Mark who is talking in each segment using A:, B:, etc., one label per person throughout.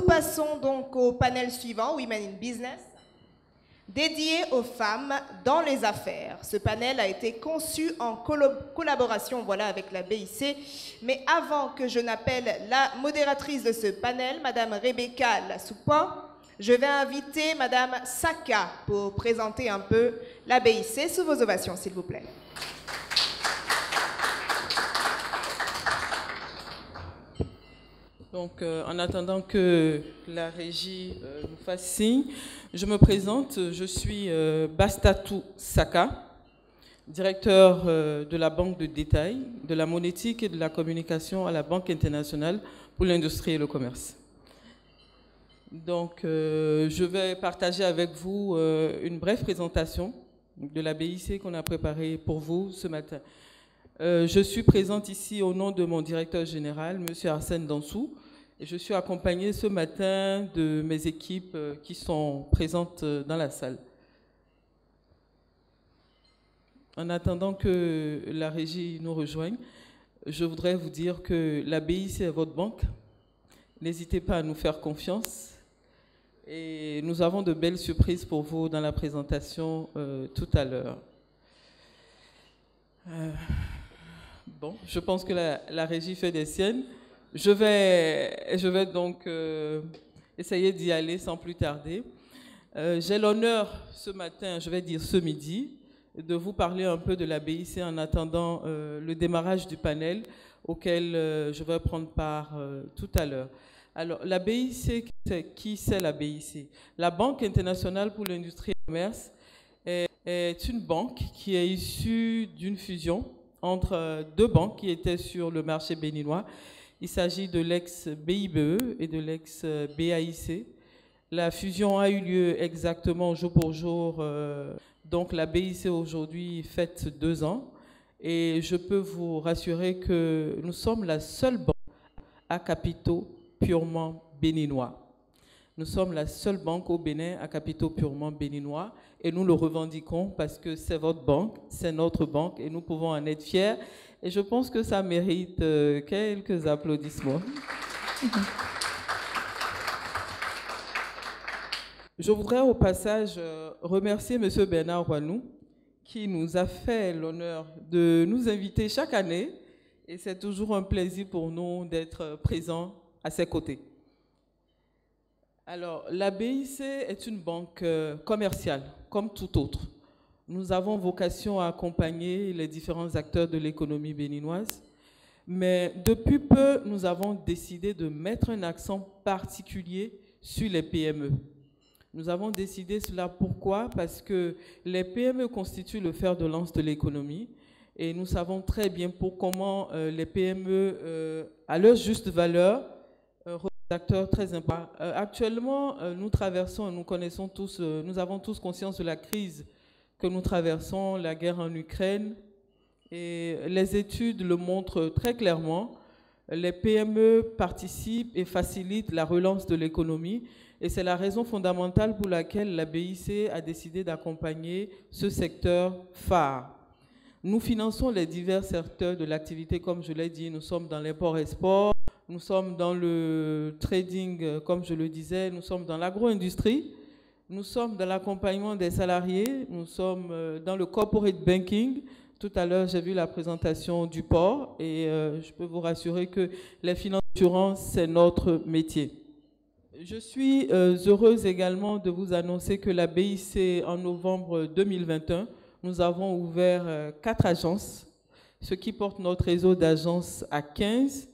A: passons donc au panel suivant, Women in Business, dédié aux femmes dans les affaires. Ce panel a été conçu en collaboration avec la BIC. Mais avant que je n'appelle la modératrice de ce panel, Madame Rebecca Lassoupa, je vais inviter Madame Saka pour présenter un peu la BIC. Sous vos ovations, s'il vous plaît.
B: Donc, en attendant que la régie nous fasse signe, je me présente. Je suis Bastatou Saka, directeur de la banque de détail, de la monétique et de la communication à la Banque internationale pour l'industrie et le commerce. Donc, je vais partager avec vous une brève présentation de la BIC qu'on a préparée pour vous ce matin. Je suis présente ici au nom de mon directeur général, M. Arsène Dansou, et je suis accompagnée ce matin de mes équipes qui sont présentes dans la salle. En attendant que la régie nous rejoigne, je voudrais vous dire que la BIC est votre banque. N'hésitez pas à nous faire confiance. Et nous avons de belles surprises pour vous dans la présentation tout à l'heure. Bon, je pense que la régie fait des siennes. Je vais donc essayer d'y aller sans plus tarder. J'ai l'honneur ce matin, je vais dire ce midi, de vous parler un peu de la BIC en attendant le démarrage du panel auquel je vais prendre part tout à l'heure. Alors, la BIC, qui c'est la BIC? La Banque internationale pour l'industrie et le commerce est une banque qui est issue d'une fusion entre deux banques qui étaient sur le marché béninois. Il s'agit de l'ex-BIBE et de l'ex-BAIC. La fusion a eu lieu exactement jour pour jour. Donc la BIC aujourd'hui fête 2 ans. Et je peux vous rassurer que nous sommes la seule banque à capitaux purement béninois. Nous sommes la seule banque au Bénin à capitaux purement béninois et nous le revendiquons parce que c'est votre banque, c'est notre banque et nous pouvons en être fiers. Et je pense que ça mérite quelques applaudissements. Je voudrais au passage remercier M. Bernard Roinou qui nous a fait l'honneur de nous inviter chaque année et c'est toujours un plaisir pour nous d'être présents à ses côtés. Alors, la BIC est une banque commerciale, comme tout autre. Nous avons vocation à accompagner les différents acteurs de l'économie béninoise, mais depuis peu, nous avons décidé de mettre un accent particulier sur les PME. Nous avons décidé cela pourquoi? Parce que les PME constituent le fer de lance de l'économie et nous savons très bien comment les PME, à leur juste valeur, acteurs très importants. Actuellement, nous traversons, nous connaissons tous, nous avons tous conscience de la crise que nous traversons, la guerre en Ukraine, et les études le montrent très clairement. Les PME participent et facilitent la relance de l'économie, et c'est la raison fondamentale pour laquelle la BIC a décidé d'accompagner ce secteur phare. Nous finançons les divers secteurs de l'activité, comme je l'ai dit, nous sommes dans l'import-export, nous sommes dans le trading, comme je le disais, nous sommes dans l'agro-industrie, nous sommes dans l'accompagnement des salariés, nous sommes dans le corporate banking. Tout à l'heure, j'ai vu la présentation du port et je peux vous rassurer que les finances d'assurance, c'est notre métier. Je suis heureuse également de vous annoncer que la BIC, en novembre 2021, nous avons ouvert 4 agences, ce qui porte notre réseau d'agences à 15.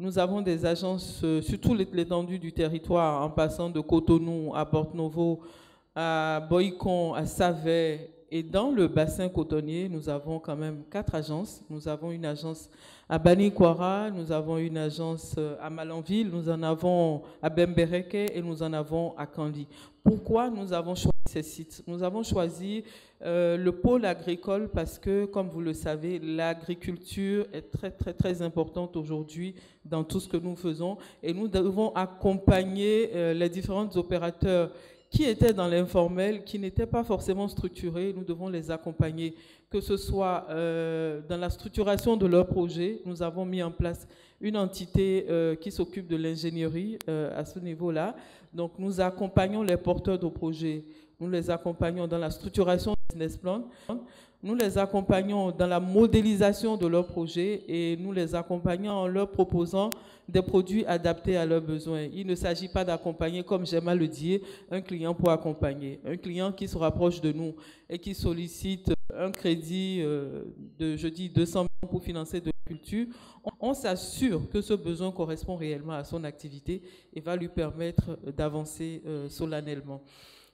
B: Nous avons des agences sur toute l'étendue du territoire, en passant de Cotonou à Porto-Novo, à Boïcon, à Savet. Et dans le bassin cotonnier, nous avons quand même 4 agences. Nous avons une agence à Banikwara, nous avons une agence à Malanville, nous en avons à Bembereke et nous en avons à Kandi. Pourquoi nous avons choisi ces sites? Nous avons choisi le pôle agricole parce que, comme vous le savez, l'agriculture est très importante aujourd'hui dans tout ce que nous faisons et nous devons accompagner les différents opérateurs qui étaient dans l'informel, qui n'étaient pas forcément structurés. Nous devons les accompagner, que ce soit dans la structuration de leurs projets. Nous avons mis en place une entité qui s'occupe de l'ingénierie à ce niveau-là. Donc, nous accompagnons les porteurs de projets. Nous les accompagnons dans la structuration du business plan. Nous les accompagnons dans la modélisation de leurs projets et nous les accompagnons en leur proposant des produits adaptés à leurs besoins. Il ne s'agit pas d'accompagner, comme j'aime à le dire, un client pour accompagner. Un client qui se rapproche de nous et qui sollicite un crédit de, je dis, 200 millions pour financer de la culture, on s'assure que ce besoin correspond réellement à son activité et va lui permettre d'avancer solennellement.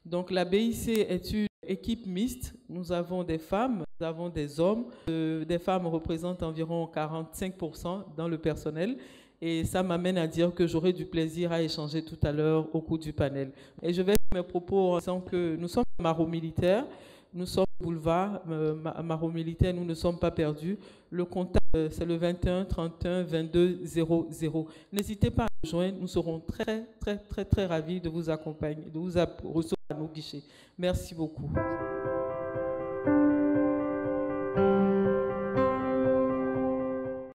B: Donc la BIC est une équipe mixte. Nous avons des femmes, nous avons des hommes. Des femmes représentent environ 45% dans le personnel. Et ça m'amène à dire que j'aurai du plaisir à échanger tout à l'heure au cours du panel. Et je vais faire mes propos en disant que nous sommes Maro Militaire, nous sommes boulevard Maro Militaire, nous ne sommes pas perdus. Le contact, c'est le 21 31 22 00. N'hésitez pas à nous rejoindre, nous serons très ravis de vous accompagner, de vous recevoir à nos guichets. Merci beaucoup.